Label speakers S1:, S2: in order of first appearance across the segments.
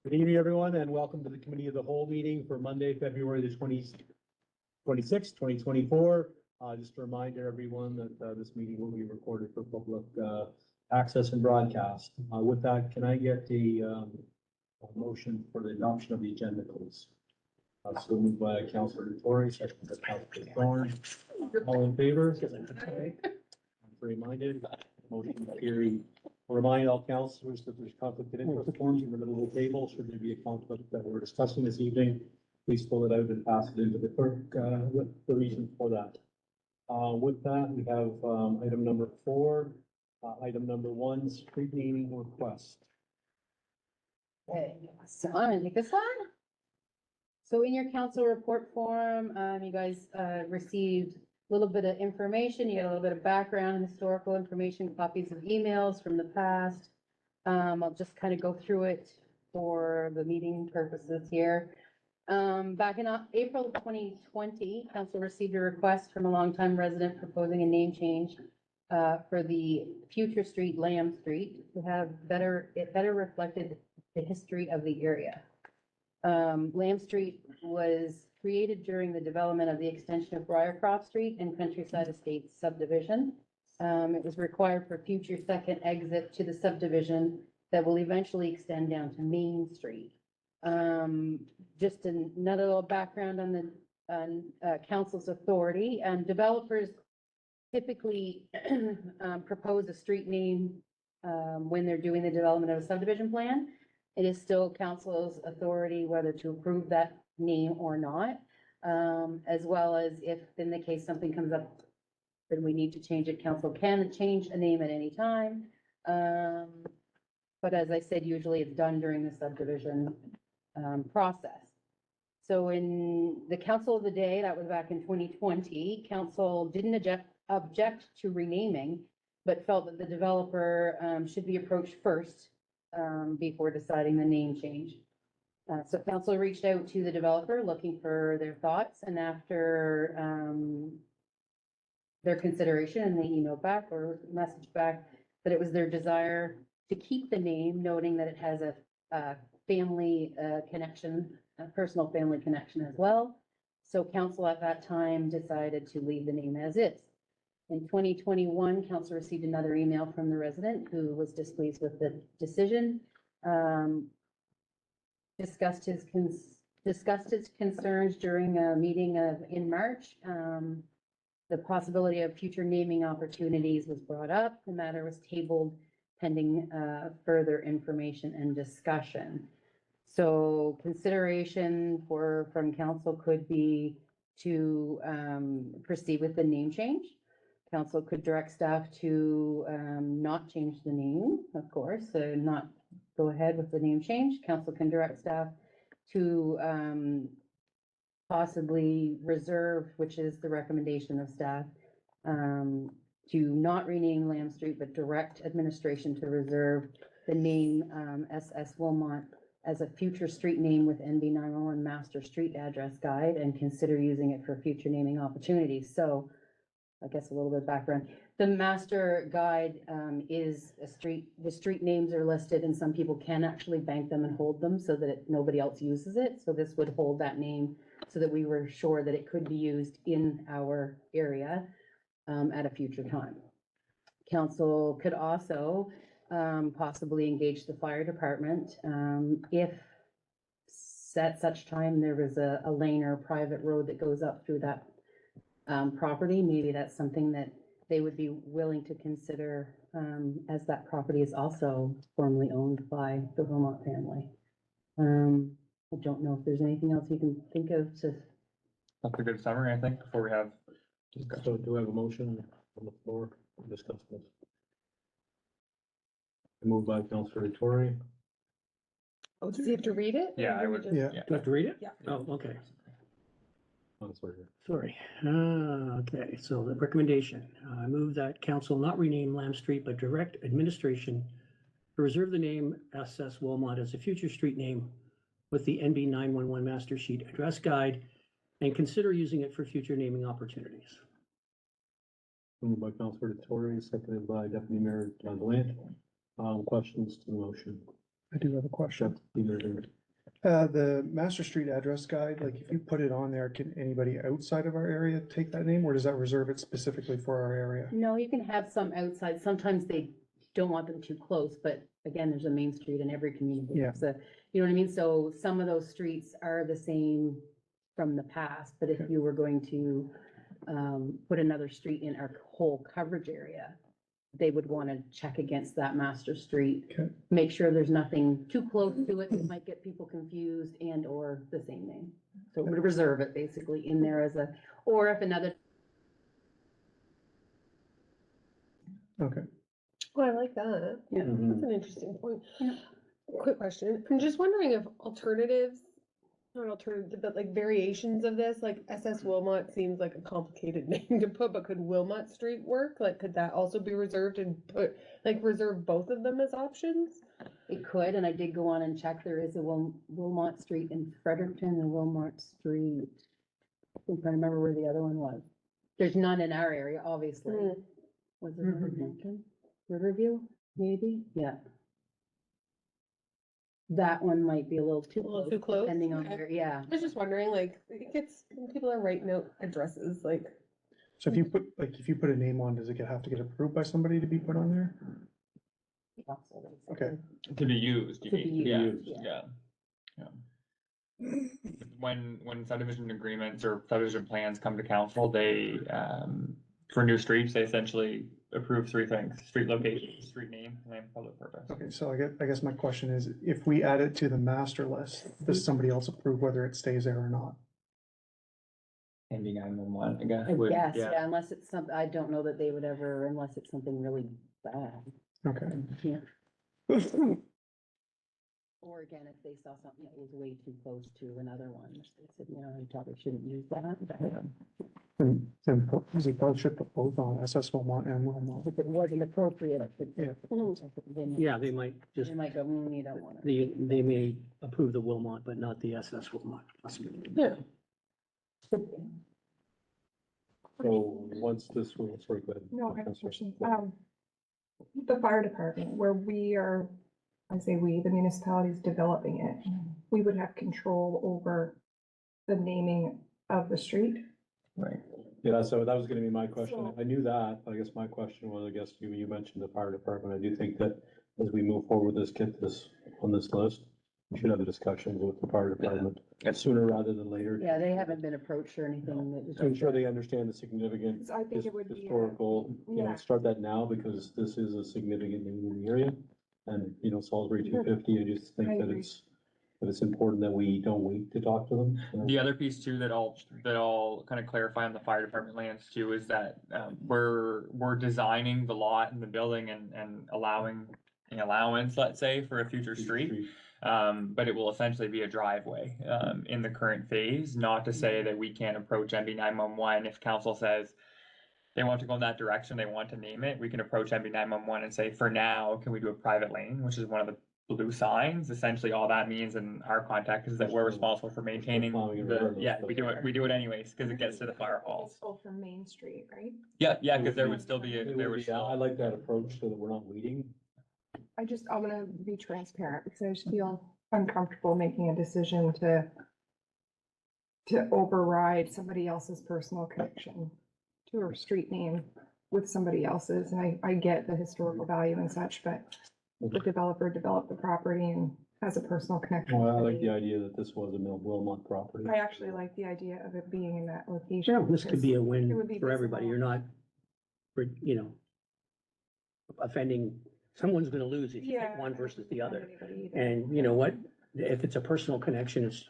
S1: Good evening, everyone, and welcome to the Committee of the Whole meeting for Monday, February the 26th, 2024. Just a reminder, everyone, that this meeting will be recorded for public access and broadcast. With that, can I get a motion for the adoption of the agenda, please? So moved by Councillor Tory, second by Councillor Thorne. All in favor? Reminded, motion carried. Remind all councillors that there's conflict of interest forms in the middle of the table. Should there be a conflict that we're discussing this evening, please fill it out and pass it into the clerk with the reason for that. With that, we have item number 4. Item number 1, street naming request.
S2: Okay, so I'm gonna take this one. So in your council report form, you guys received a little bit of information. You got a little bit of background, historical information, copies of emails from the past. I'll just kind of go through it for the meeting purposes here. Back in April 2020, council received a request from a longtime resident proposing a name change for the future street, Lamb Street, to have it better reflected the history of the area. Lamb Street was created during the development of the extension of Briarcroft Street and Countryside Estates subdivision. It was required for future second exit to the subdivision that will eventually extend down to Main Street. Just another little background on the council's authority. Developers typically propose a street name when they're doing the development of a subdivision plan. It is still council's authority whether to approve that name or not, as well as if in the case something comes up then we need to change it, council can change a name at any time. But as I said, usually it's done during the subdivision process. So in the council of the day, that was back in 2020, council didn't object to renaming, but felt that the developer should be approached first before deciding the name change. So council reached out to the developer looking for their thoughts, and after their consideration, and they emailed back or messaged back that it was their desire to keep the name, noting that it has a family connection, a personal family connection as well. So council at that time decided to leave the name as is. In 2021, council received another email from the resident who was displeased with the decision. Discussed his concerns during a meeting in March. The possibility of future naming opportunities was brought up. The matter was tabled pending further information and discussion. So consideration from council could be to proceed with the name change. Council could direct staff to not change the name, of course, so not go ahead with the name change. Council can direct staff to possibly reserve, which is the recommendation of staff, to not rename Lamb Street, but direct administration to reserve the name SS Wilmot as a future street name with NB 911 master street address guide and consider using it for future naming opportunities. So I guess a little bit of background. The master guide is the street names are listed and some people can actually bank them and hold them so that nobody else uses it. So this would hold that name so that we were sure that it could be used in our area at a future time. Council could also possibly engage the fire department if at such time there was a lane or a private road that goes up through that property. Maybe that's something that they would be willing to consider as that property is also formerly owned by the Wilmot family. I don't know if there's anything else you can think of to.
S3: That's a good summary, I think, before we have discussion.
S1: So do we have a motion on the floor to discuss this? Moved by Councillor Tory.
S4: Oh, does he have to read it?
S3: Yeah,
S4: Or
S3: I
S4: do we
S3: would-
S4: just-
S1: Yeah.
S5: Do I have to read it?
S4: Yeah.
S5: Oh, okay,
S1: Councillor.
S5: sorry. Okay, so the recommendation, I move that council not rename Lamb Street, but direct administration to reserve the name SS Wilmot as a future street name with the NB 911 master sheet address guide and consider using it for future naming opportunities.
S1: Moved by Councillor Tory, seconded by Deputy Mayor John Delant. Questions to the motion?
S6: I do have a question.
S1: Either-
S6: The master street address guide, like if you put it on there, can anybody outside of our area take that name, or does that reserve it specifically for our area?
S2: No, you can have some outside. Sometimes they don't want them too close, but again, there's a main street in every community.
S6: Yeah.
S2: So, you know what I mean? So some of those streets are the same from the past, but if
S6: Okay.
S2: you were going to put another street in our whole coverage area, they would want to check against that master street.
S6: Okay.
S2: Make sure there's nothing too close to it that might get people confused and or the same name. So it would reserve it basically in there as a, or if another
S6: Okay,
S4: Well, I like that.
S2: Yeah.
S4: That's an interesting point.
S2: Yeah.
S4: Quick question. I'm just wondering if alternatives, not alternative, but like variations of this, like SS Wilmot seems like a complicated name to put, but could Wilmot Street work? Like, could that also be reserved and put, like, reserve both of them as options?
S2: It could, and I did go on and check, there is a Wilmot Street in Fredericton and Wilmot Street. I'm trying to remember where the other one was. There's none in our area, obviously.
S4: Hmm.
S2: Was it Riverhampton? Riverview, maybe? Yeah. That one might be a little too
S4: A little
S2: close,
S4: too close?
S2: depending on
S4: Okay.
S2: where, yeah.
S4: I was just wondering, like, it gets, when people are writing out addresses, like,
S6: so if you put a name on, does it have to get approved by somebody to be put on there? Okay.
S3: To be used, you
S2: To be
S3: mean, yeah,
S2: used, yeah.
S3: yeah. When subdivision agreements or subdivision plans come to council, they, for new streets, they essentially approve three things: street location, street name, and then public purpose.
S6: Okay, so I guess my question is, if we add it to the master list, does somebody else approve whether it stays there or not?
S3: ND 911, I guess.
S2: I
S3: would-
S2: guess, yeah, unless it's some, I don't know that they would ever, unless it's something really bad.
S6: Okay.
S2: Yeah. Or again, if they saw something that was way too close to another one, they said, you know, you probably shouldn't use that.
S6: Then we probably should put both on SS Wilmot and Wilmot.
S2: If it wasn't appropriate, it could.
S6: Yeah.
S5: Yeah, they might just,
S2: They might go, you don't want it.
S5: they may approve the Wilmot, but not the SS Wilmot.
S4: yeah.
S1: So once this will, sorry, go ahead.
S7: No, I have a
S1: Counselor.
S7: question. The fire department, where we are, I say we, the municipality is developing it, we would have control over the naming of the street.
S3: Right.
S1: Yeah, so that was gonna be my question.
S7: So-
S1: I knew that. I guess my question was, I guess you mentioned the fire department. I do think that as we move forward with this, get this on this list, we should have the discussions with the fire department sooner rather than later.
S2: Yeah, they haven't been approached or anything. that was-
S1: I'm sure they understand the significant
S7: So I think it would be,
S1: historical, you know,
S7: yeah.
S1: start that now because this is a significant need in the area. And, you know, Salisbury 250, I just think
S7: I
S1: that
S7: agree.
S1: it's important that we don't wait to talk to them.
S3: The other piece too that I'll kind of clarify on the fire department lands too is that we're designing the lot and the building and allowing an allowance, let's say, for a future street. But it will essentially be a driveway in the current phase, not to say that we can't approach MB 911 if council says they want to go in that direction, they want to name it, we can approach MB 911 and say, for now, can we do a private lane, which is one of the blue signs. Essentially, all that means in our context is that we're responsible for maintaining
S1: Plowing and
S3: the,
S1: regardless,
S3: yeah,
S1: but-
S3: we do it anyways, because it gets to the fire halls.
S7: Go from Main Street, right?
S3: Yeah, because there would still be,
S1: It
S3: there
S1: would
S3: would
S1: be- I
S3: still.
S1: like that approach so that we're not waiting.
S7: I want to be transparent because I just feel uncomfortable making a decision to override somebody else's personal connection to a street name with somebody else's. And I get the historical value and such, but the developer developed the property and has a personal connection.
S1: Well, I
S7: to
S1: like the
S7: me.
S1: idea that this was a Wilmot property.
S7: I actually like the idea of it being in that location.
S5: Yeah, this could be a
S7: because it
S5: win
S7: would be
S5: for everybody.
S7: visible.
S5: You're not, you know, offending, someone's gonna lose if you
S7: Yeah,
S5: take one
S7: I
S5: versus
S7: wouldn't
S5: the other.
S7: offend anybody either.
S5: And you know what? If it's a personal connection, it's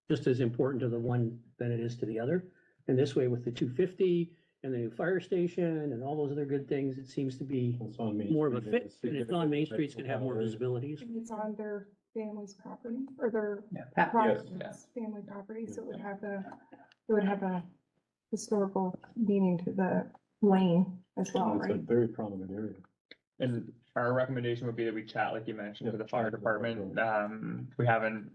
S5: just as important to the one than it is to the other. And this way with the 250 and the new fire station and all those other good things, it seems to be
S1: It's on Main
S5: more of a
S1: Street,
S5: fit.
S1: it's
S5: And it's on Main Street, it's gonna have more visibility.
S7: And it's on their family's property or their
S2: Pat-
S7: private
S3: yeah.
S7: family property, so it would have a historical meaning to the lane as well,
S1: It's a
S7: right?
S1: very prominent area.
S3: And our recommendation would be that we chat, like you mentioned, to the fire department. We haven't,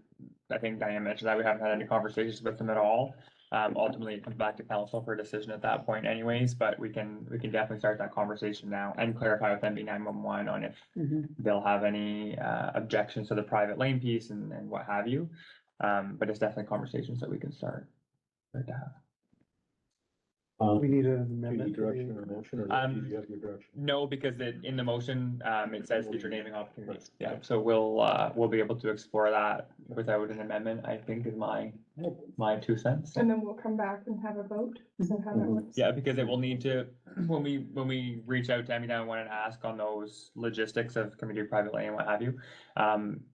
S3: I think Diane mentioned that, we haven't had any conversations with them at all. Ultimately, it comes back to council for a decision at that point anyways, but we can definitely start that conversation now and clarify with MB 911 on if they'll have any, objections to the private lane piece and what have you. But it's definitely conversations that we can start to have.
S6: We need an
S1: Do you
S6: amendment.
S1: need
S6: to
S1: direction
S6: the-
S1: or motion, or do you have your direction?
S3: No, because in the motion, it says future naming opportunities. Yeah, so we'll be able to explore that without an amendment, I think is my 2 cents.
S7: And then we'll come back and have a vote. Is that how that works?
S3: Yeah, because it will need to, when we reach out to MB911 and ask on those logistics of community private lane and what have you.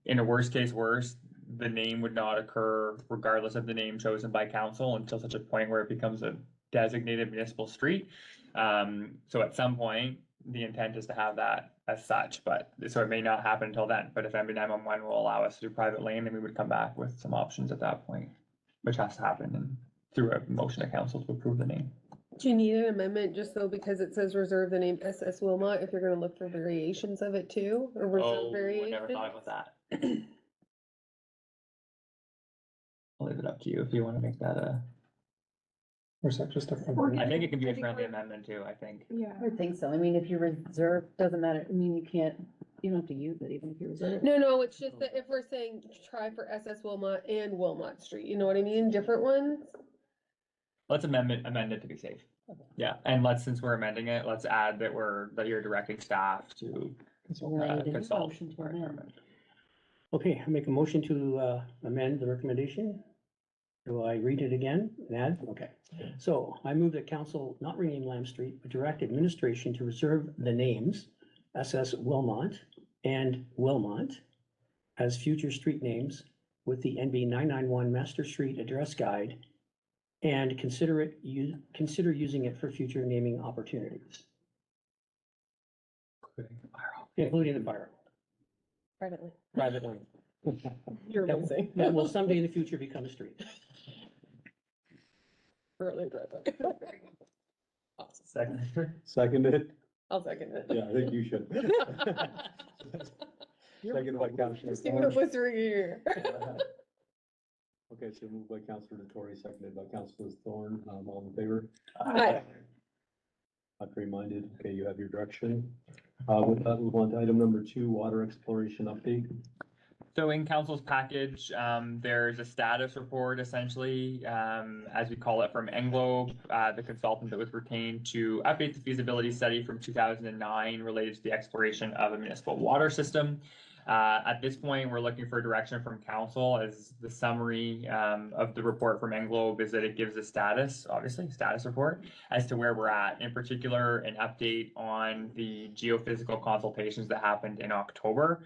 S3: In a worst case worst, the name would not occur regardless of the name chosen by council until such a point where it becomes a designated municipal street. So at some point, the intent is to have that as such, but so it may not happen until then. But if MB911 will allow us to do private lane, then we would come back with some options at that point, which has to happen and through a motion of council to approve the name.
S4: Do you need an amendment just so because it says reserve the name SS Wilmot if you're gonna look for variations of it too, or reserve
S3: Oh, I
S4: variations?
S3: never thought about that. I'll leave it up to you if you want to make that a,
S6: Or is that just a?
S3: I think it can be
S7: I
S3: a
S7: think
S3: friendly
S7: we're-
S3: amendment too, I think.
S7: Yeah.
S2: I would think so. I mean, if you reserve, doesn't matter. I mean, you don't have to use it even if you reserve it.
S4: No, it's just that if we're saying try for SS Wilmot and Wilmot Street, you know what I mean? Different ones?
S3: Let's amend it to be safe. Yeah, and since we're amending it, let's add that you're directing staff to
S2: Then I need a
S3: consult.
S2: motion to
S3: our
S2: amend.
S3: department.
S5: Okay, I make a motion to amend the recommendation. Do I read it again and add? Okay. So I move that council not rename Lamb Street, but direct administration to reserve the names SS Wilmot and Wilmot as future street names with the NB 991 Master Street Address Guide and consider using it for future naming opportunities, including the fire,
S4: Privately.
S5: private lane.
S4: You're amazing.
S5: That will someday in the future become a street.
S4: Currently driving.
S3: Second.
S1: Seconded?
S4: I'll second it.
S1: Yeah, I think you should. Seconded by Councilor
S4: See what
S1: Thorne.
S4: whispering here.
S1: Okay, so moved by Councilor Tory, seconded by Councilor Thorne, all in favor?
S4: Aye.
S1: Contrary minded, okay, you have your direction. With that, move on to item number 2, water exploration update.
S3: So in council's package, there's a status report essentially, as we call it, from Englobe, the consultant that was retained to update the feasibility study from 2009 related to the exploration of a municipal water system. At this point, we're looking for direction from council as the summary of the report from Englobe is that it gives a status, obviously, status report as to where we're at. In particular, an update on the geophysical consultations that happened in October.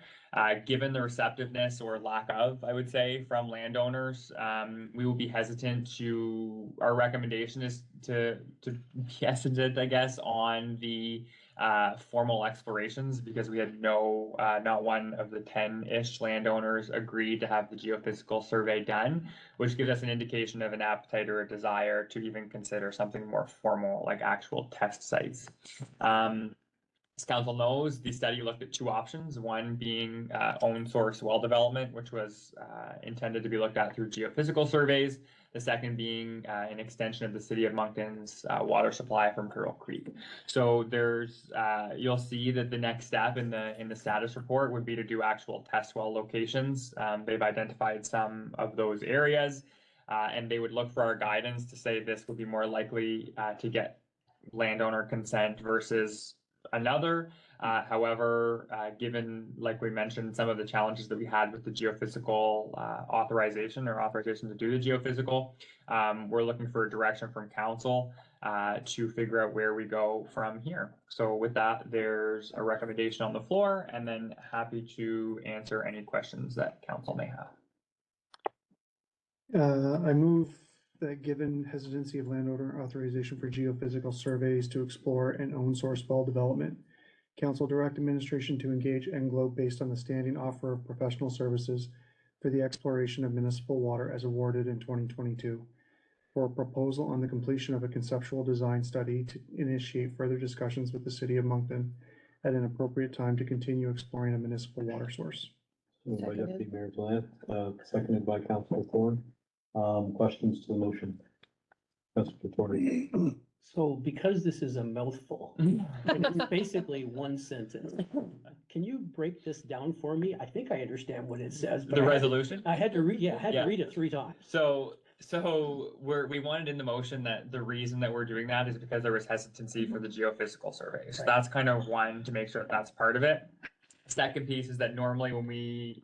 S3: Given the receptiveness or lack of, I would say, from landowners, we will be hesitant our recommendation is to be hesitant, I guess, on the formal explorations because we had not one of the 10-ish landowners agreed to have the geophysical survey done, which gives us an indication of an appetite or a desire to even consider something more formal, like actual test sites. As council knows, the study looked at 2 options, one being own source well development, which was intended to be looked at through geophysical surveys. The second being an extension of the city of Moncton's water supply from Turtle Creek. So you'll see that the next step in the status report would be to do actual test well locations. They've identified some of those areas and they would look for our guidance to say this would be more likely to get landowner consent versus another. However, given, like we mentioned, some of the challenges that we had with the geophysical authorization to do the geophysical, we're looking for a direction from council to figure out where we go from here. So with that, there's a recommendation on the floor and then happy to answer any questions that council may have.
S6: I move that given hesitancy of landowner authorization for geophysical surveys to explore and own source well development, council direct administration to engage Englobe based on the standing offer of professional services for the exploration of municipal water as awarded in 2022 for a proposal on the completion of a conceptual design study to initiate further discussions with the city of Moncton at an appropriate time to continue exploring a municipal water source.
S1: Moved by
S2: Seconded.
S1: Deputy Mayor Plant, seconded by Councilor Thorne. Questions to the motion? Councilor Tory.
S5: So because this is a mouthful, and it's basically one sentence, can you break this down for me? I think I understand what it says, but
S3: The
S5: I had-
S3: resolution?
S5: I had to read, yeah, I had to
S3: Yeah.
S5: read it 3 times.
S3: So we wanted in the motion that the reason that we're doing that is because there was hesitancy for the geophysical survey. So
S5: Right.
S3: that's kind of one, to make sure that that's part of it. Second piece is that normally when we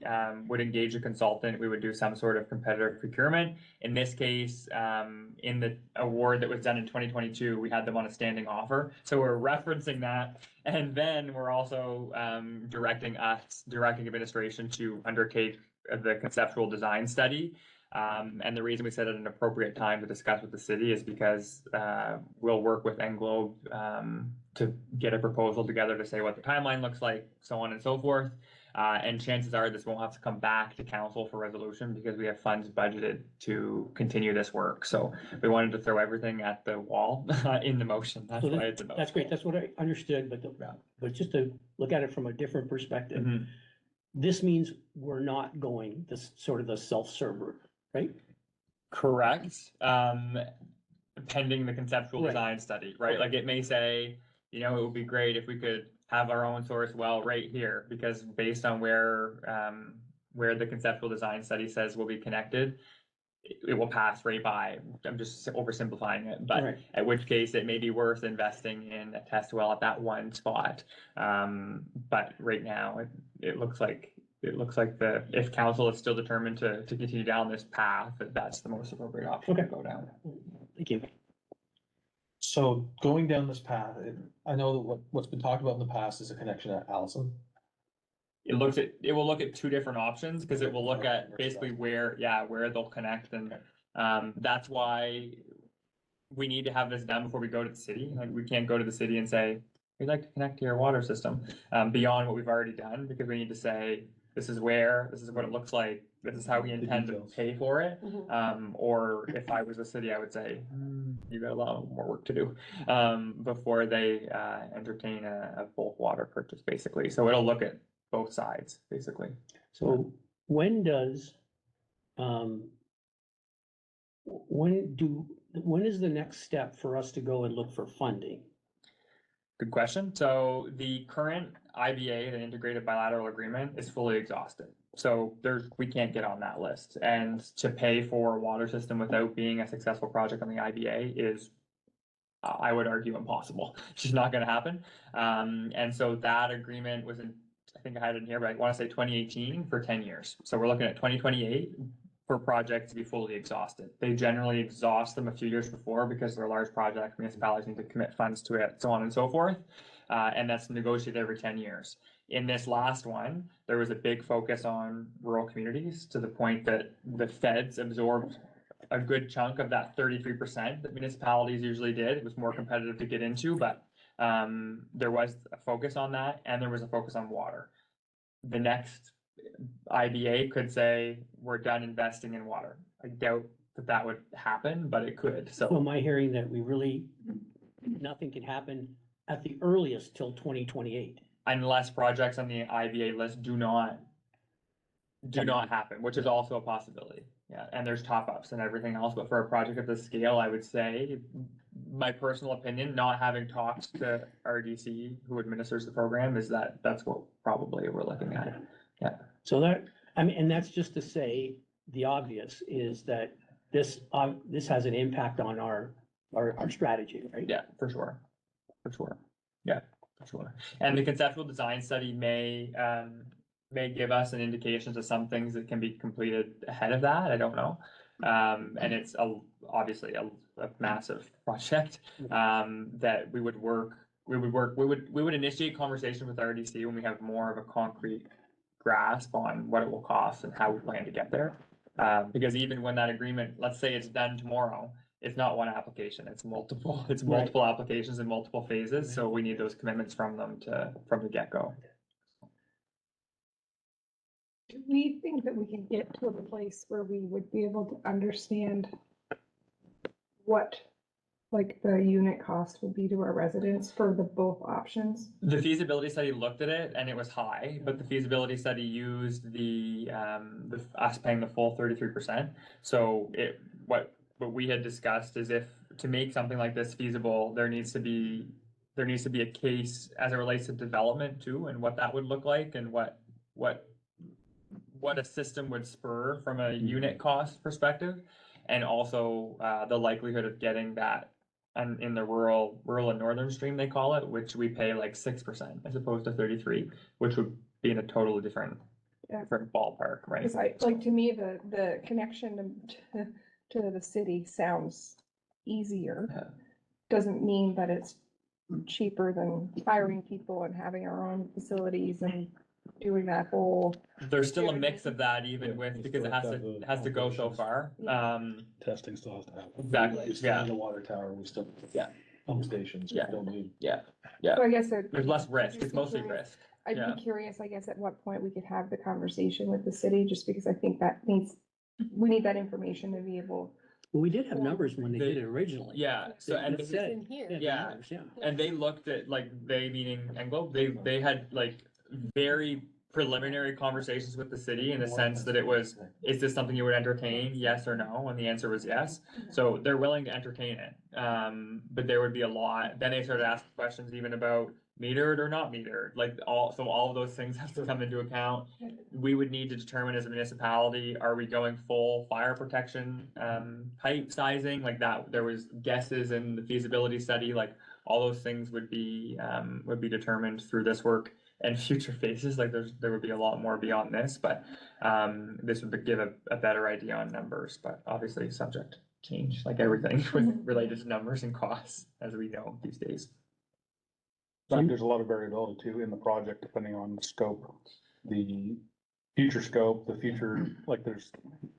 S3: would engage a consultant, we would do some sort of competitive procurement. In this case, in the award that was done in 2022, we had them on a standing offer. So we're referencing that. And then we're also directing administration to undertake the conceptual design study. And the reason we said at an appropriate time to discuss with the city is because we'll work with Englobe to get a proposal together to say what the timeline looks like, so on and so forth. And chances are this won't have to come back to council for resolution because we have funds budgeted to continue this work. So we wanted to throw everything at the wall in the motion. That's
S5: So
S3: why it's a motion.
S5: That's great, that's what I understood, but just to look at it from a different perspective,
S3: Mhm.
S5: this means we're not going this sort of the self-serve route, right?
S3: Correct. Pending the conceptual
S5: Right.
S3: design study, right? Like it may say, you know, it would be great if we could have our own source well right here, because based on where the conceptual design study says will be connected, it will pass right by. I'm just oversimplifying it, but
S5: Right.
S3: at which case it may be worth investing in a test well at that one spot. But right now, it looks like if council is still determined to continue down this path, that's the most appropriate option to
S5: Okay.
S3: go down.
S5: Thank you.
S8: So going down this path, I know that what's been talked about in the past is a connection at Allison.
S3: It will look at two different options, because it will look at basically where they'll connect, and that's why we need to have this done before we go to the city. Like, we can't go to the city and say, we'd like to connect to your water system, beyond what we've already done, because we need to say, this is what it looks like, this is how we intend to
S1: details.
S3: pay for it.
S4: Mhm.
S3: Or if I was the city, I would say, you got a lot more work to do, before they entertain a bulk water purchase, basically. So it'll look at both sides, basically.
S5: So when does, when is the next step for us to go and look for funding?
S3: Good question. So the current IBA, the Integrated Bilateral Agreement, is fully exhausted. So we can't get on that list. And to pay for a water system without being a successful project on the IBA is, I would argue, impossible. It's just not gonna happen. And so that agreement was in, I think I had it in here, but I wanna say 2018 for 10 years. So we're looking at 2028 for projects to be fully exhausted. They generally exhaust them a few years before because they're large projects, municipalities need to commit funds to it, so on and so forth. And that's negotiated every 10 years. In this last one, there was a big focus on rural communities, to the point that the feds absorbed a good chunk of that 33% that municipalities usually did. It was more competitive to get into, but there was a focus on that, and there was a focus on water. The next IBA could say, we're done investing in water. I doubt that would happen, but it could,
S5: So
S3: so.
S5: am I hearing that nothing can happen at the earliest till 2028?
S3: Unless projects on the IBA list do not happen, which is also a possibility. Yeah, and there's top ups and everything else, but for a project of this scale, I would say, my personal opinion, not having talked to RDC, who administers the program, is that's what probably we're looking at.
S5: So that, I mean, and that's just to say, the obvious is that this has an impact on our strategy, right?
S3: Yeah, for sure. Yeah, for sure. And the conceptual design study may give us an indication to some things that can be completed ahead of that. I don't know. And it's obviously a massive project, that we would initiate conversation with RDC when we have more of a concrete grasp on what it will cost and how we plan to get there. Because even when that agreement, let's say it's done tomorrow, it's not one application, it's multiple applications in multiple phases, so we need those commitments from them from the get-go.
S7: Do we think that we can get to a place where we would be able to understand what, like, the unit cost would be to our residents for the both options?
S3: The feasibility study looked at it and it was high, but the feasibility study used us paying the full 33%. So what we had discussed is if to make something like this feasible, there needs to be a case as it relates to development too, and what that would look like, and what a system would spur from a unit cost perspective, and also the likelihood of getting that. And in the rural and northern stream, they call it, which we pay like 6% as opposed to 33, which would be in a totally different ballpark, right?
S7: Because like, to me, the connection to the city sounds easier.
S3: Yeah.
S7: Doesn't mean that it's cheaper than hiring people and having our own facilities and doing that whole.
S3: There's still a mix of that even
S1: Yeah,
S3: with,
S1: you
S3: because
S1: still
S3: it has to go so
S1: operations.
S3: far.
S7: Yeah.
S8: Testing still has to happen.
S3: Exactly,
S8: We still
S3: yeah.
S8: need a water tower, we still.
S3: Yeah.
S8: Pump stations, we
S3: Yeah.
S8: still need.
S7: So I guess
S3: There's less risk,
S7: I'd
S3: it's
S7: be
S3: mostly
S7: curious-
S3: risk.
S7: I'd
S3: Yeah.
S7: be curious, I guess, at what point we could have the conversation with the city, just because I think we need that information to be able.
S5: Well, we did have numbers when they
S3: They-
S5: did it originally.
S3: Yeah, so, and
S5: It
S3: this is,
S5: said-
S4: in here.
S5: Yeah, the
S3: Yeah.
S5: numbers, yeah.
S3: and they looked at, like, they meaning Englobe, they had like very preliminary conversations with the city in the sense that it was, is this something you would entertain, yes or no? And the answer was yes. So they're willing to entertain it. But there would be a lot, then they started asking questions even about metered or not metered, like all of those things have to come into account. We would need to determine as a municipality, are we going full fire protection, pipe sizing, like that, there was guesses in the feasibility study, like all those things would be determined through this work and future phases, like there would be a lot more beyond this, but this would give a better idea on numbers, but obviously subject to change, like everything with related to numbers and costs, as we know these days.
S9: There's a lot of variability too in the project, depending on the scope, the future scope, the future, like there's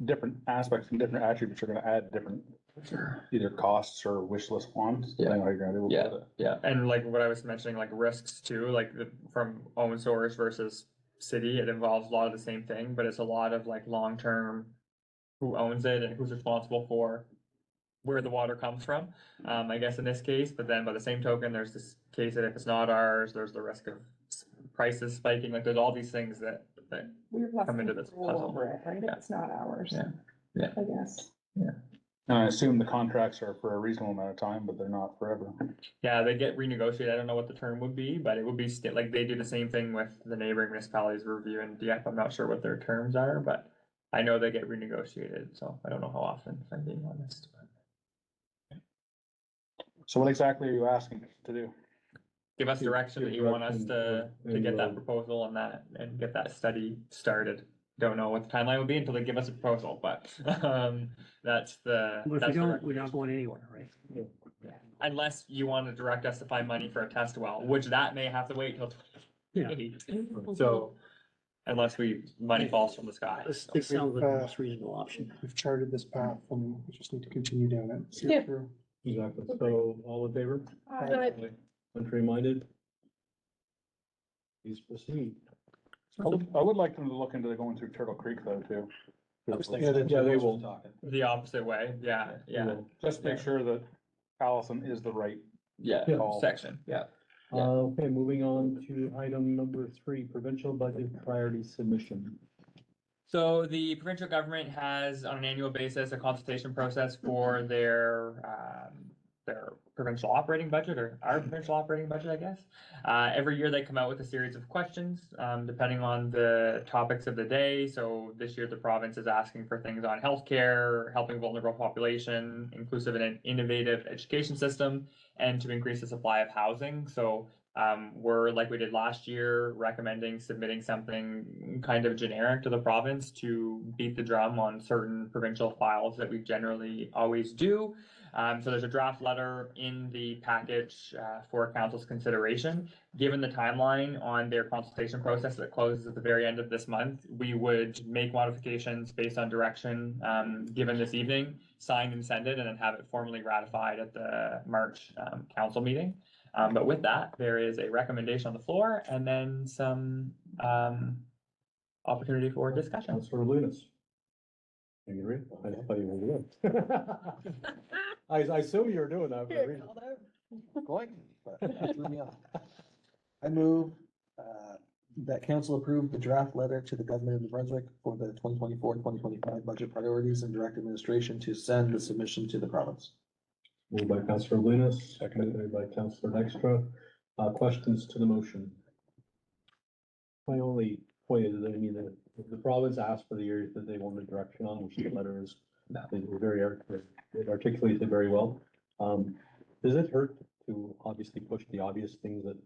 S9: different aspects and different attributes are gonna add different either costs or wish list wants, depending on how you're gonna do it with it.
S3: Yeah, and like what I was mentioning, like risks too, like from own source versus city, it involves a lot of the same thing, but it's a lot of like long-term who owns it and who's responsible for where the water comes from, I guess in this case, but then by the same token, there's this case that if it's not ours, there's the risk of prices spiking, like there's all these things that
S7: We have less
S3: come into this
S7: control
S3: puzzle.
S7: over it, right? If
S3: Yeah.
S7: it's not ours.
S3: Yeah. Yeah.
S7: I guess.
S9: And I assume the contracts are for a reasonable amount of time, but they're not forever.
S3: Yeah, they get renegotiated. I don't know what the term would be, but it would be like they do the same thing with the neighboring municipalities review and DF. I'm not sure what their terms are, but I know they get renegotiated, so I don't know how often, if I'm being honest.
S9: So what exactly are you asking us to do?
S3: Give us
S1: Give-
S3: direction that
S1: give
S3: you want us
S1: direction
S3: to get that
S1: and,
S3: proposal and get that study started. Don't know what the timeline will be until they give us a proposal, but that's the.
S5: But if we
S3: that's the
S5: don't, we're not going anywhere, right?
S3: Unless you want to direct us to find money for a test well, which that may have to wait till
S5: Yeah.
S3: 2028. So unless money falls from the sky.
S5: This sounds like the most reasonable option.
S6: We've charted this path and we just need to continue down it. see it
S4: Yeah.
S6: through.
S1: Exactly. So all in favor?
S4: Aye.
S1: Contrary minded? Please proceed.
S9: I would like them to look into going through Turtle Creek though too.
S8: I was
S1: Yeah,
S8: thinking.
S1: they
S8: that's what
S1: will.
S8: we're talking.
S3: The opposite way, yeah, yeah,
S9: Just make sure that Allison is the right.
S3: yeah,
S9: Call.
S3: section, yeah.
S1: Okay, moving on to item number 3, provincial budget priority submission.
S3: So the provincial government has on an annual basis a consultation process for their provincial operating budget or our provincial operating budget, I guess. Every year they come out with a series of questions, depending on the topics of the day. So this year the province is asking for things on healthcare, helping vulnerable population, inclusive and innovative education system, and to increase the supply of housing. So we're, like we did last year, recommending submitting something kind of generic to the province to beat the drum on certain provincial files that we generally always do. So there's a draft letter in the package for council's consideration. Given the timeline on their consultation process that closes at the very end of this month, we would make modifications based on direction given this evening, sign and send it, and then have it formally ratified at the March council meeting. But with that, there is a recommendation on the floor and then some opportunity for discussion.
S1: Councilor Lunas. Can you read? I thought you were doing. I assume you were doing that. for a reason.
S8: Going, but that threw me off. I move that council approve the draft letter to the government of New Brunswick for the 2024-2025 budget priorities and direct administration to send the submission to the province.
S1: Moved by Councillor Lunas, seconded by Councillor Dykstra. Questions to the motion? My only point is that, I mean, the province asked for the areas that they wanted direction on, which the letter is, it articulates it very well. Does it hurt to obviously push the obvious things that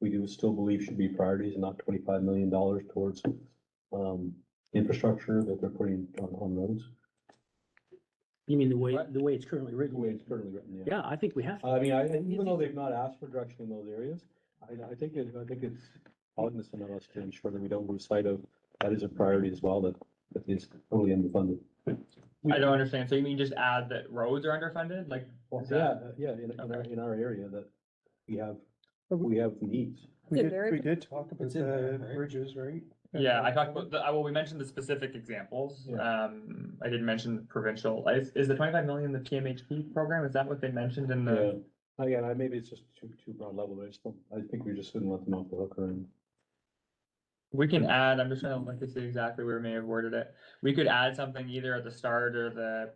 S1: we do still believe should be priorities and not $25 million towards, infrastructure that they're putting on roads?
S5: You mean the way it's currently
S1: The
S5: written?
S1: way it's currently written,
S5: Yeah, I think we have to.
S1: I mean, even though they've not asked for direction in those areas, I think it's cognizant of us to ensure that we don't lose sight of that is a priority as well, that is totally underfunded.
S3: I don't understand. So you mean just add that roads are underfunded? Like, is that-
S1: In our area that we have needs.
S6: We
S4: Yeah,
S6: did,
S4: very-
S6: we did talk about
S8: It's in there,
S6: the
S8: right?
S6: bridges, right?
S3: Yeah, I talked about well, we mentioned the specific examples. I didn't mention provincial. Is the 25 million the PMHP program? Is that what they mentioned in the?
S1: Again, maybe it's just too broad level, but I think we just shouldn't let them off the hook or anything.
S3: We can add, I'm just trying to look to see exactly where we may have worded it. We could add something either at the start or the,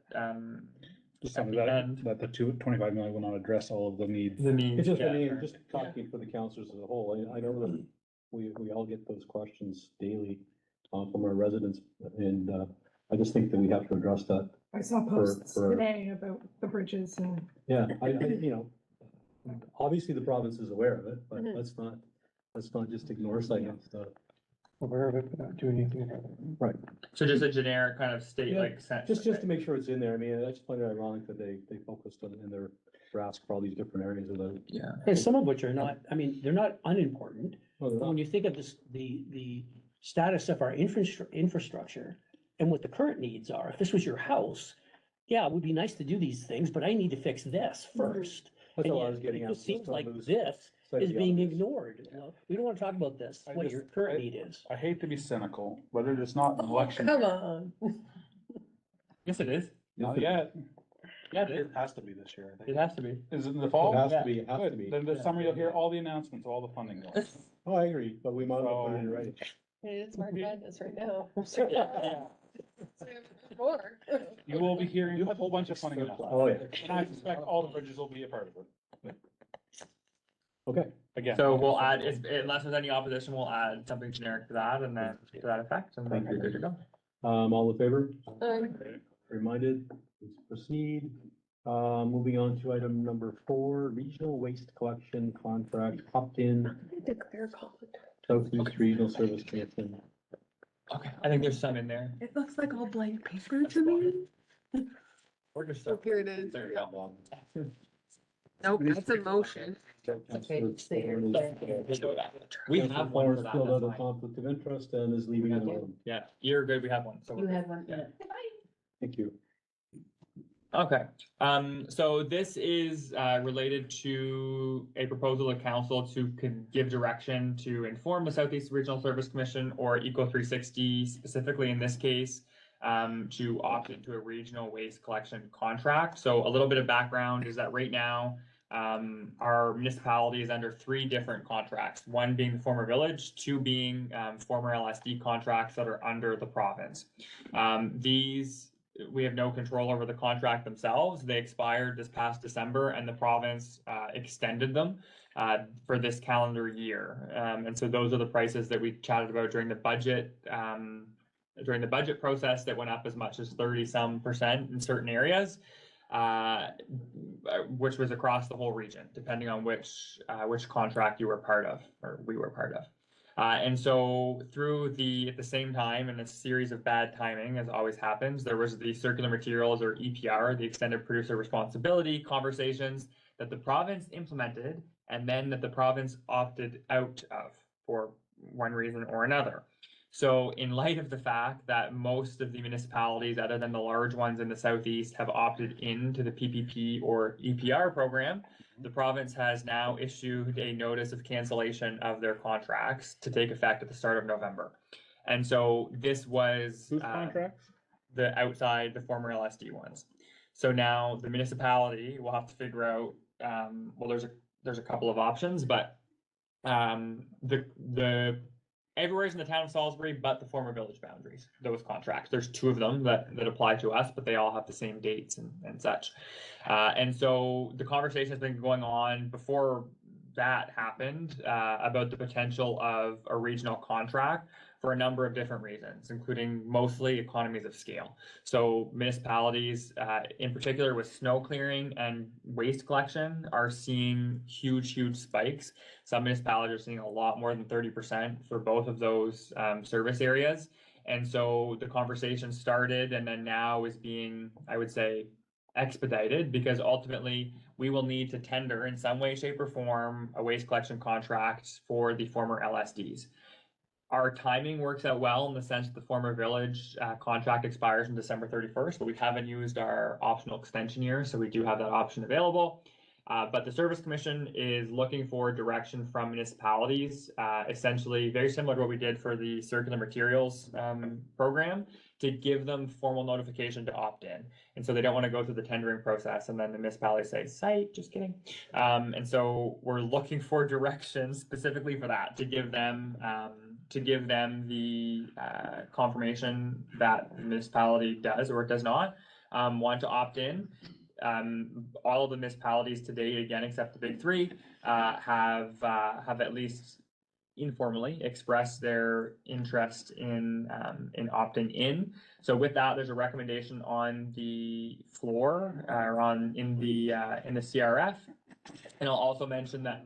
S9: Just
S3: at
S9: something
S3: the
S9: that,
S3: end.
S9: that the 25 million will not address all of the needs.
S3: The needs.
S1: It's just, I
S3: yeah.
S1: mean, just talking for the councilors as a whole, I know that we all get those questions daily from our residents, and I just think that we have to address that.
S7: I saw posts
S1: for-
S7: today about the bridges and
S1: Yeah, obviously the province is aware of it, but
S4: Mhm.
S1: let's not just ignore sight of the.
S6: Aware of it, but not doing anything about it.
S1: Right,
S3: So just a generic kind of state
S1: Yeah,
S3: like sense.
S1: just to make sure it's in there, I mean, I just find it ironic that they focused on, in their drafts for all these different areas of the.
S3: Yeah.
S5: And some of which are not, I mean, they're not unimportant.
S1: Well, they're
S5: But when
S1: not.
S5: you think of this, the status of our infrastructure and what the current needs are, if this was your house, yeah, it would be nice to do these things, but I need to fix this first.
S1: That's
S5: And
S1: all I
S5: yet,
S1: was getting
S5: it
S1: at.
S5: just seems
S1: Let's not
S5: like
S1: lose
S5: this
S1: sight of
S5: is
S1: the
S5: being
S1: obvious.
S5: ignored. Well, we don't want to talk about this,
S9: I
S5: what
S9: just-
S5: your current need is.
S9: I hate to be cynical, but it's not an
S4: Oh,
S9: election.
S4: come on.
S3: Yes, it is.
S9: Not yet.
S3: Yeah, it
S9: It
S3: is.
S9: has to be this year, I
S3: It
S9: think.
S3: has to be.
S9: Is it in the
S1: It
S9: fall?
S1: has to be, it has to
S9: Good.
S1: be.
S9: Then this summer you'll hear all the announcements, all the funding. going.
S1: Oh, I agree, but we might as well put it in
S9: So-
S1: writing.
S4: It's March Madness right now.
S3: Yeah.
S4: More.
S9: You will be hearing a whole bunch of funding announcements.
S1: Oh, yeah,
S9: And I suspect all the bridges will be a part of it.
S1: okay.
S9: Again.
S3: So we'll add, unless there's any opposition, we'll add something generic to that and then to that effect and then
S1: Thank you.
S3: you're good to go.
S1: All in favor?
S4: Um,
S1: Reminded, please proceed. Moving on to item number 4, regional waste collection contract, opt-in,
S4: Declare conflict.
S1: Southeast Regional Service Commission.
S3: Okay, I think there's some in there.
S4: It looks like all blank paper to me.
S3: Or just.
S4: Oh, here it is.
S3: There you go.
S4: Nope, that's a motion.
S3: We have one for that,
S1: Filled out
S3: that's
S1: a
S3: fine.
S1: conflict of interest and is leaving it alone.
S3: Yeah, you're good, we have one, so.
S2: You
S3: we're
S2: had one,
S3: Yeah.
S1: Thank you.
S3: Okay, so this is related to a proposal of council to give direction to inform the Southeast Regional Service Commission or Eco 360 specifically in this case, to opt into a regional waste collection contract. So a little bit of background is that right now, our municipality is under 3 different contracts, one being the former village, 2 being former LSD contracts that are under the province. We have no control over the contract themselves. They expired this past December and the province extended them for this calendar year. And so those are the prices that we chatted about during the budget process that went up as much as 30% in certain areas, which was across the whole region, depending on which contract you were part of or we were part of. And so at the same time, in a series of bad timing, as always happens, there was the circular materials or EPR, the extended producer responsibility conversations that the province implemented and then that the province opted out of for one reason or another. So in light of the fact that most of the municipalities, other than the large ones in the southeast, have opted into the PPP or EPR program, the province has now issued a notice of cancellation of their contracts to take effect at the start of November. And so this was
S9: Whose contracts?
S3: the former LSD ones. So now the municipality will have to figure out, there's a couple of options, but the everywhere's in the town of Salisbury, but the former village boundaries, those contracts. There's 2 of them that apply to us, but they all have the same dates and such. And so the conversation has been going on before that happened, about the potential of a regional contract for a number of different reasons, including mostly economies of scale. So municipalities, in particular with snow clearing and waste collection, are seeing huge spikes. Some municipalities are seeing a lot more than 30% for both of those service areas. And so the conversation started and then now is being, I would say, expedited, because ultimately we will need to tender in some way, shape, or form a waste collection contract for the former LSDs. Our timing works out well in the sense that the former village contract expires on December 31st, but we haven't used our optional extension year, so we do have that option available. But the Service Commission is looking for direction from municipalities, essentially very similar to what we did for the circular materials program, to give them formal notification to opt in. And so they don't want to go through the tendering process and then the municipality say, "Site, just kidding." And so we're looking for direction specifically for that, to give them the confirmation that the municipality does or does not want to opt in. All of the municipalities to date, again, except the big 3, have at least informally expressed their interest in opting in. So with that, there's a recommendation on the floor, or in the CRF. And I'll also mention that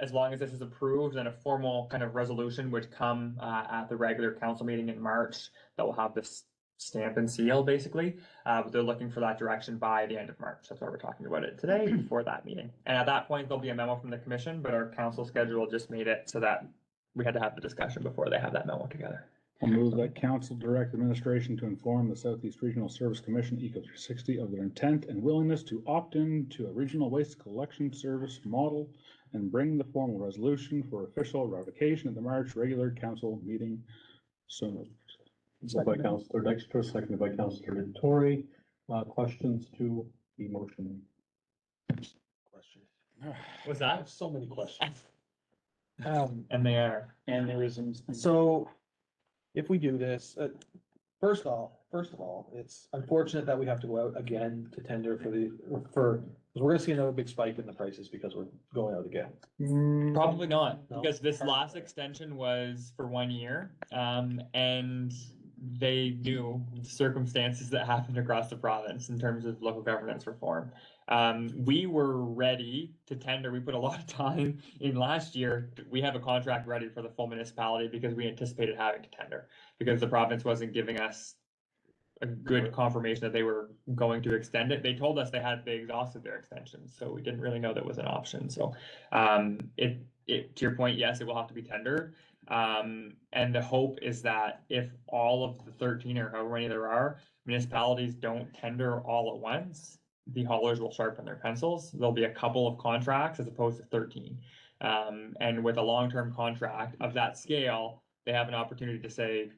S3: as long as this is approved, then a formal kind of resolution would come at the regular council meeting in March that will have this stamp and seal, basically. But they're looking for that direction by the end of March. That's why we're talking about it today before that meeting. And at that point, there'll be a memo from the commission, but our council schedule just made it so that we had to have the discussion before they have that memo together.
S9: I'll move that council direct administration to inform the Southeast Regional Service Commission, Eco 360, of their intent and willingness to opt in to a regional waste collection service model and bring the formal resolution for official ratification at the March regular council meeting. So moved.
S1: Moved by Councilor Dykstra, seconded by Councilor Tory. Questions to the motion?
S8: Question.
S3: What's
S8: I
S3: that?
S8: have so many questions.
S3: And they are.
S9: Aneurysms.
S8: So if we do this, first of all, it's unfortunate that we have to go out again to tender because we're gonna see another big spike in the prices because we're going out again.
S3: Probably not,
S8: No.
S3: because this last extension was for 1 year, and they knew the circumstances that happened across the province in terms of local governance reform. We were ready to tender. We put a lot of time in last year. We have a contract ready for the full municipality because we anticipated having to tender, because the province wasn't giving us a good confirmation that they were going to extend it. They told us they exhausted their extensions, so we didn't really know that was an option. So, to your point, yes, it will have to be tendered. And the hope is that if all of the 13 or however many there are, municipalities don't tender all at once, the haulers will sharpen their pencils. There'll be a couple of contracts as opposed to 13. And with a long-term contract of that scale, they have an opportunity to say,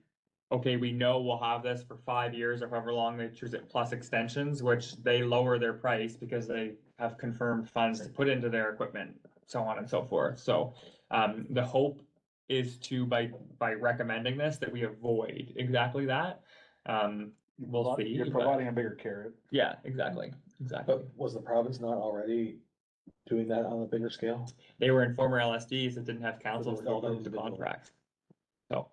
S3: okay, we know we'll have this for 5 years or however long they choose it, plus extensions, which they lower their price because they have confirmed funds to put into their equipment, so on and so forth. So the hope is to, by recommending this, that we avoid exactly that. We'll see.
S9: You're
S3: but-
S9: providing a bigger carrot.
S3: Yeah, exactly.
S8: But was the province not already doing that on a bigger scale?
S3: They were in former LSDs that didn't have councils
S8: So they were all
S3: filled
S8: done
S3: into
S8: individually.
S3: contracts. So,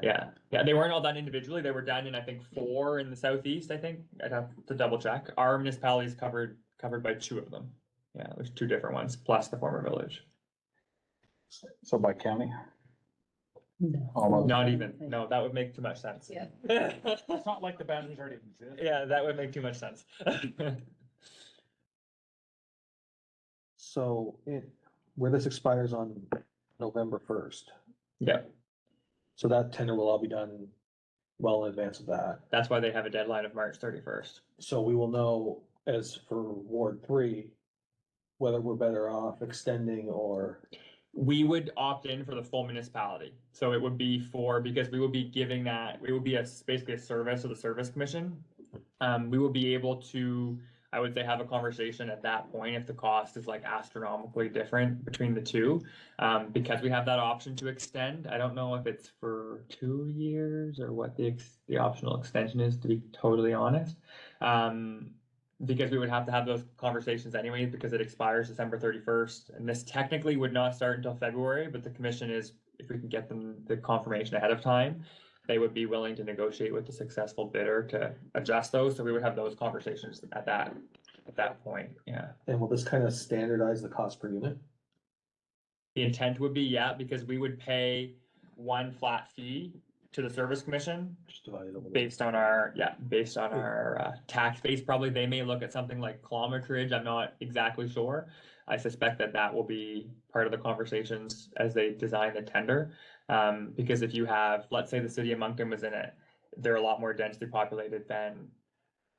S3: yeah, they weren't all done individually. They were done in, I think, 4 in the southeast, I think. I'd have to double check. Our municipality is covered by 2 of them. Yeah, there's 2 different ones, plus the former village.
S9: So by county?
S2: No.
S9: Almost.
S3: Not even, no, that would make too much sense.
S2: Yeah.
S9: It's not like the boundaries already exist.
S3: Yeah, that would make too much sense.
S8: So where this expires on November 1st.
S3: Yeah,
S8: So that tender will all be done well in advance of that.
S3: that's why they have a deadline of March 31st.
S8: So we will know, as for Ward 3, whether we're better off extending or.
S3: We would opt in for the full municipality. So it would be because we would be giving that, we would be basically a service of the Service Commission. We will be able to I would say have a conversation at that point if the cost is like astronomically different between the two. Because we have that option to extend. I don't know if it's for 2 years or what the optional extension is, to be totally honest. Because we would have to have those conversations anyways, because it expires December 31st, and this technically would not start until February, but the commission is, if we can get them the confirmation ahead of time, they would be willing to negotiate with the successful bidder to adjust those, so we would have those conversations at that point, yeah.
S8: And will this kind of standardize the cost per unit?
S3: The intent would be, yeah, because we would pay one flat fee to the service commission
S8: Just divide it over.
S3: based on our tax base. Probably they may look at something like kilometerage, I'm not exactly sure. I suspect that will be part of the conversations as they design the tender. Because if you have, let's say the city of Moncton was in it, they're a lot more densely populated than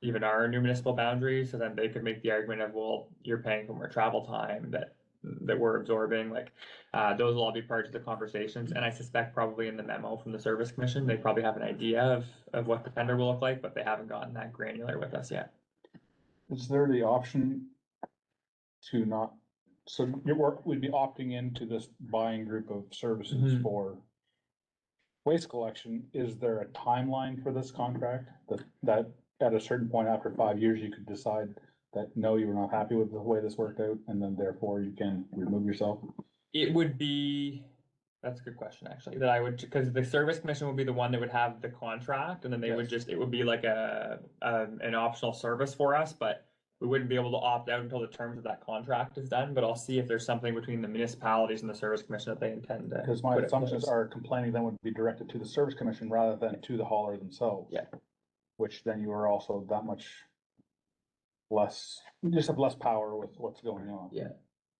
S3: even our new municipal boundaries, so then they could make the argument of, well, you're paying for more travel time that we're absorbing, like, those will all be parts of the conversations, and I suspect probably in the memo from the service commission, they probably have an idea of what the tender will look like, but they haven't gotten that granular with us yet.
S9: Is there the option to not, so we'd be opting into this buying group of services
S3: Mhm.
S9: for waste collection? Is there a timeline for this contract that at a certain point after 5 years, you could decide that, no, you were not happy with the way this worked out, and then therefore you can remove yourself?
S3: It would be, that's a good question, actually, that I would, because the service commission would be the one that would have the contract, and then they would
S9: Yes.
S3: just, it would be like an optional service for us, but we wouldn't be able to opt out until the terms of that contract is done, but I'll see if there's something between the municipalities and the service commission that they intend to.
S9: Because my
S3: put in
S9: assumptions
S3: place.
S9: are complaining then would be directed to the service commission rather than to the hauler themselves.
S3: Yeah.
S9: Which then you are also that much less, you just have less power with what's going on.
S3: Yeah.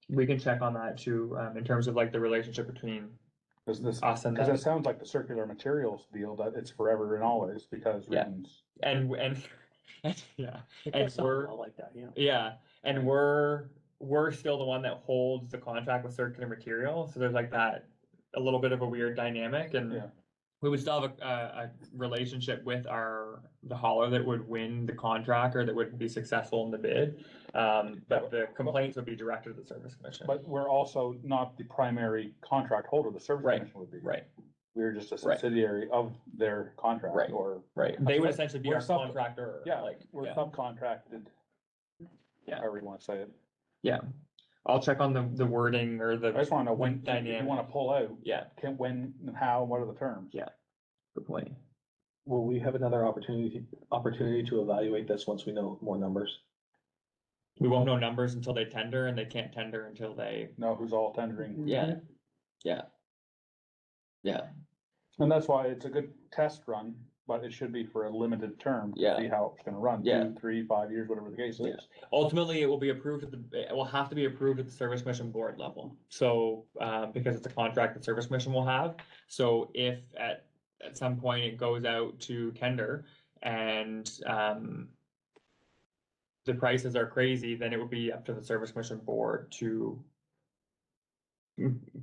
S3: We can check on that too, in terms of like the relationship between
S9: Cause this,
S3: us and
S9: cause
S3: them.
S9: it sounds like the circular materials deal that it's forever and always because
S3: Yeah.
S9: reasons.
S3: And, yeah,
S5: It
S3: and
S5: does sound
S3: we're-
S5: well like that, yeah.
S3: yeah, and we're still the one that holds the contract with circular material, so there's like that, a little bit of a weird dynamic, and
S9: Yeah.
S3: we would still have a relationship with the hauler that would win the contract or that would be successful in the bid. But the complaints would be directed to the service commission.
S9: But we're also not the primary contract holder, the service
S3: Right,
S9: commission would be.
S3: Right,
S9: We're just a
S3: Right.
S9: subsidiary of their contract
S3: Right.
S9: or,
S3: right, they would
S9: That's
S3: essentially be
S9: we're
S3: our
S9: sub-
S3: contractor,
S9: yeah,
S3: like,
S9: we're
S3: yeah,
S9: subcontracted.
S3: Yeah.
S9: However you wanna say it.
S3: yeah. I'll check on the wording or
S9: I
S3: the,
S9: just wanna know when, if you
S3: Dynamic.
S9: wanna pull out,
S3: yeah,
S9: when and how, what are the terms?
S3: Yeah. good point.
S8: Will we have another opportunity to evaluate this once we know more numbers?
S3: We won't know numbers until they tender, and they can't tender until they,
S9: Know who's all tendering.
S3: yeah, yeah. Yeah,
S9: And that's why it's a good test run, but it should be for a limited term. to
S3: Yeah.
S9: See how it's gonna run,
S3: Yeah.
S9: 2, 3, 5 years, whatever the case
S3: Yeah.
S9: is.
S3: ultimately, it will be approved it will have to be approved at the service commission board level. So, because it's a contract that service commission will have, so if at some point it goes out to tender and, the prices are crazy, then it would be up to the service commission board to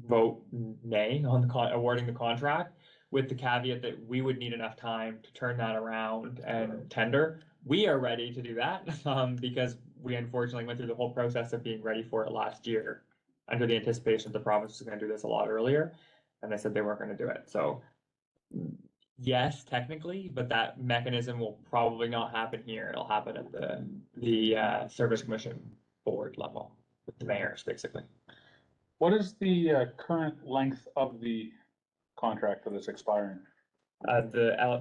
S3: vote nay on awarding the contract, with the caveat that we would need enough time to turn that around and tender. We are ready to do that, because we unfortunately went through the whole process of being ready for it last year, under the anticipation that the province was gonna do this a lot earlier, and they said they weren't gonna do it, so. Yes, technically, but that mechanism will probably not happen here, it'll happen at the service commission board level, with the mayors, basically.
S9: What is the current length of the contract that is expiring?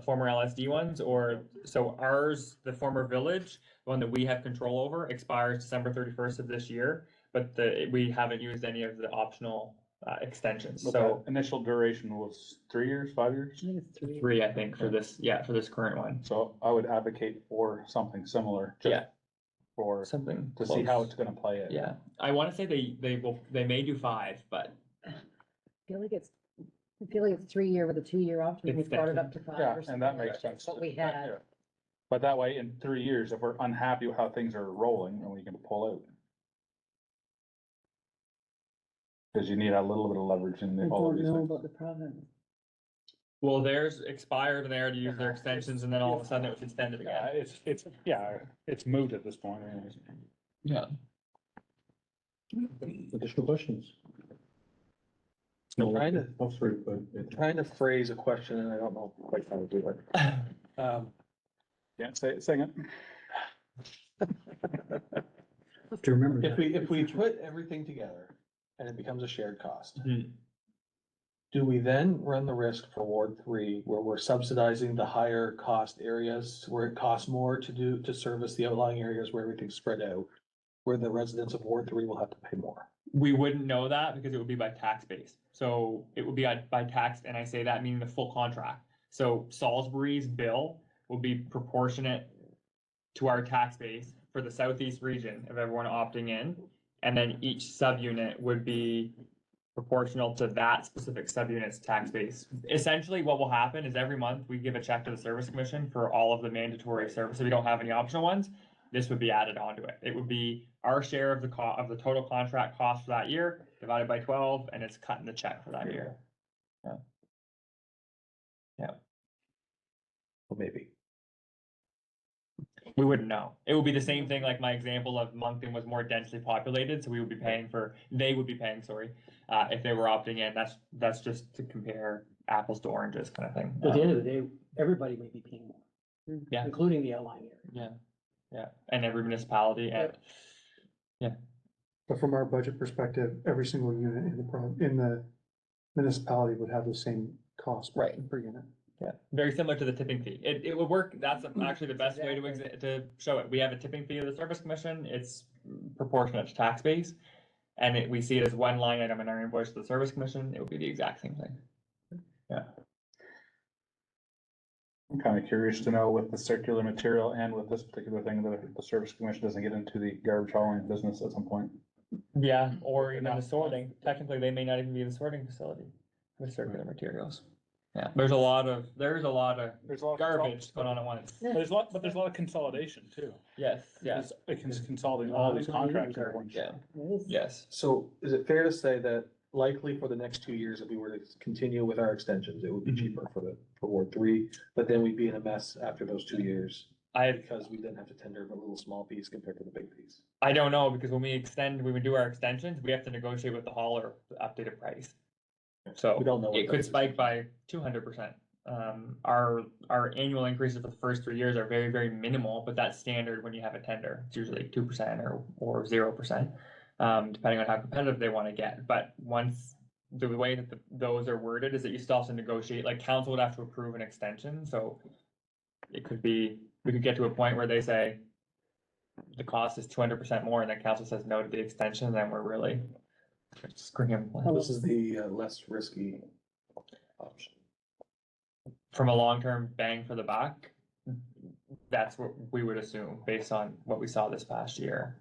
S3: Former LSD ones, or, so ours, the former village, the one that we have control over, expires December 31st of this year. But we haven't used any of the optional extensions,
S9: But
S3: so
S9: the initial duration was 3 years, 5 years?
S3: three, I think, for this current one.
S9: So I would advocate for something similar. just
S3: Yeah.
S9: For,
S3: Something
S9: to see how
S3: close.
S9: it's gonna play out.
S3: Yeah, I wanna say they may do 5, but
S2: I feel like it's 3-year with a 2-year option. We brought it up to 5
S9: Yeah,
S2: or something.
S9: and that makes
S2: That's
S9: sense.
S2: what we had.
S9: Yeah. But that way, in 3 years, if we're unhappy with how things are rolling, then we can pull out. Cause you need a little bit of leverage in
S2: I
S9: all of
S2: don't
S9: these
S2: know
S9: things.
S2: about the province.
S3: Well, theirs expired and they already used their extensions and then all of a sudden it was extended
S9: Yeah,
S3: again.
S9: it's moved at this point anyways.
S3: Yeah.
S1: Additional questions?
S8: I'm trying to-
S1: Oh, sorry, but it's-
S8: Trying to phrase a question and I don't know quite how to do it.
S9: Can't say it, sing it.
S5: Have to remember
S8: If
S5: that.
S8: we put everything together and it becomes a shared cost.
S3: Mhm.
S8: Do we then run the risk for Ward 3 where we're subsidizing the higher cost areas where it costs more to service the outlying areas where everything's spread out? Where the residents of Ward 3 will have to pay more?
S3: We wouldn't know that because it would be by tax base. So it would be by tax, and I say that meaning the full contract. So Salisbury's bill will be proportionate to our tax base for the southeast region of everyone opting in. And then each subunit would be proportional to that specific subunit's tax base. Essentially, what will happen is every month we give a check to the Service Commission for all of the mandatory services. We don't have any optional ones. This would be added onto it. It would be our share of the total contract cost for that year divided by 12, and it's cut in the check for that year.
S8: Well, maybe.
S3: We wouldn't know. It would be the same thing like my example of Moncton was more densely populated, so we would be paying they would be paying, if they were opting in. That's just to compare apples to oranges kind of thing.
S5: At the end of the day, everybody may be paying more,
S3: Yeah.
S5: including the outlying area.
S3: Yeah, and every municipality and
S6: But from our budget perspective, every single unit in the municipality would have the same cost.
S3: Right.
S6: Per unit.
S3: yeah, very similar to the tipping fee. It would work. That's actually the best way to show it. We have a tipping fee of the Service Commission. It's proportionate to tax base. And we see it as one line item in our invoice to the Service Commission. It would be the exact same thing.
S9: I'm kind of curious to know with the circular material and with this particular thing, that the Service Commission doesn't get into the garbage hauling business at some point.
S3: Yeah, or even the sorting. Technically, they may not even be the sorting facility with circular materials. Yeah, there's a lot of
S9: There's a lot of
S3: garbage going on at once.
S9: There's a lot, but there's a lot of consolidation too.
S3: Yes, yes,
S9: It's consolidating all these contracts in one
S3: yeah,
S9: shot.
S3: yes.
S8: So is it fair to say that likely for the next 2 years, if we were to continue with our extensions, it would be cheaper for Ward 3, but then we'd be in a mess after those 2 years because we then have to tender a little small piece compared to the big piece.
S3: I don't know, because when we do our extensions, we have to negotiate with the hauler the updated price. So
S8: We don't know. what
S3: it could
S8: those
S3: spike by 200%. Our annual increases for the first 3 years are very, very minimal, but that's standard when you have a tender. It's usually 2% or 0%, depending on how competitive they want to get. But once the way that those are worded is that you still have to negotiate, like council would have to approve an extension, so it could be, we could get to a point where they say the cost is 200% more, and then council says no to the extension, then we're really screaming.
S8: This is the less risky option.
S3: From a long-term bang for the buck, that's what we would assume based on what we saw this past year.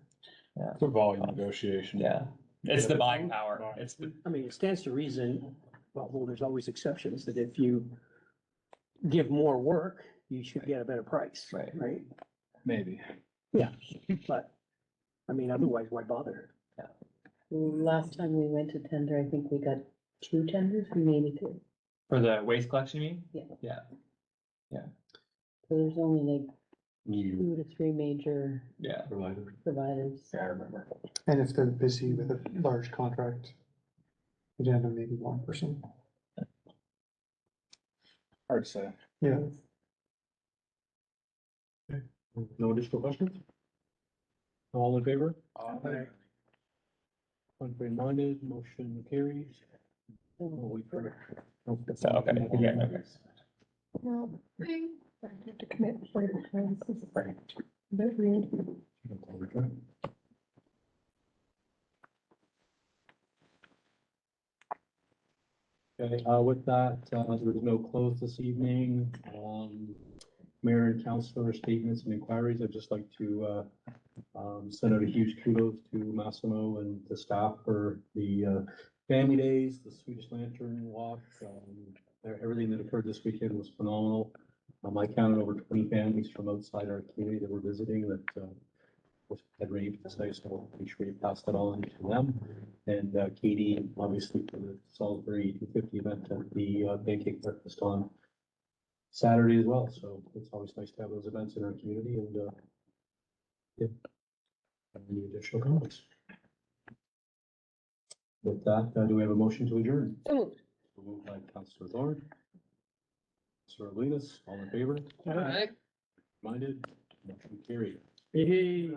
S9: It's a volume negotiation.
S3: Yeah, it's the buying power. It's the,
S5: I mean, it stands to reason, although there's always exceptions, that if you give more work, you should get a better price.
S3: Right.
S5: Right?
S9: Maybe.
S5: Yeah, but, I mean, otherwise, why bother?
S2: Last time we went to tender, I think we got 2 tenders, maybe 2.
S3: for the waste collection, you mean?
S2: So there's only like 2 to 3 major
S3: Yeah.
S2: providers.
S8: Yeah, I remember.
S6: And if they're busy with a large contract, you'd end up maybe 1%.
S9: Hard to say.
S6: Yeah.
S1: No additional questions? All in favor? Contrary minded, motion carries. We'll wait for-
S3: So, okay, yeah, okay.
S7: No, I have to commit for the times. Bit weird.
S1: Okay, with that, there's no close this evening. Mayor and councilor statements and inquiries. I'd just like to, send out a huge kudos to Massimo and the staff for the, family days, the Swedish Lantern Walk. Everything that occurred this weekend was phenomenal. I counted over 20 families from outside our community that were visiting that, had ready for this night, so make sure you pass that on to them. And Katie, obviously, for the Salisbury 250 event at the pancake breakfast on Saturday as well, so it's always nice to have those events in our community and yeah. Any additional comments? With that, do we have a motion to adjourn?
S4: So moved.
S1: Moved by Councilor Thorne. Councilor Alinas, all in favor?
S4: Alright.
S1: Minded? Motion carried.
S5: Hey.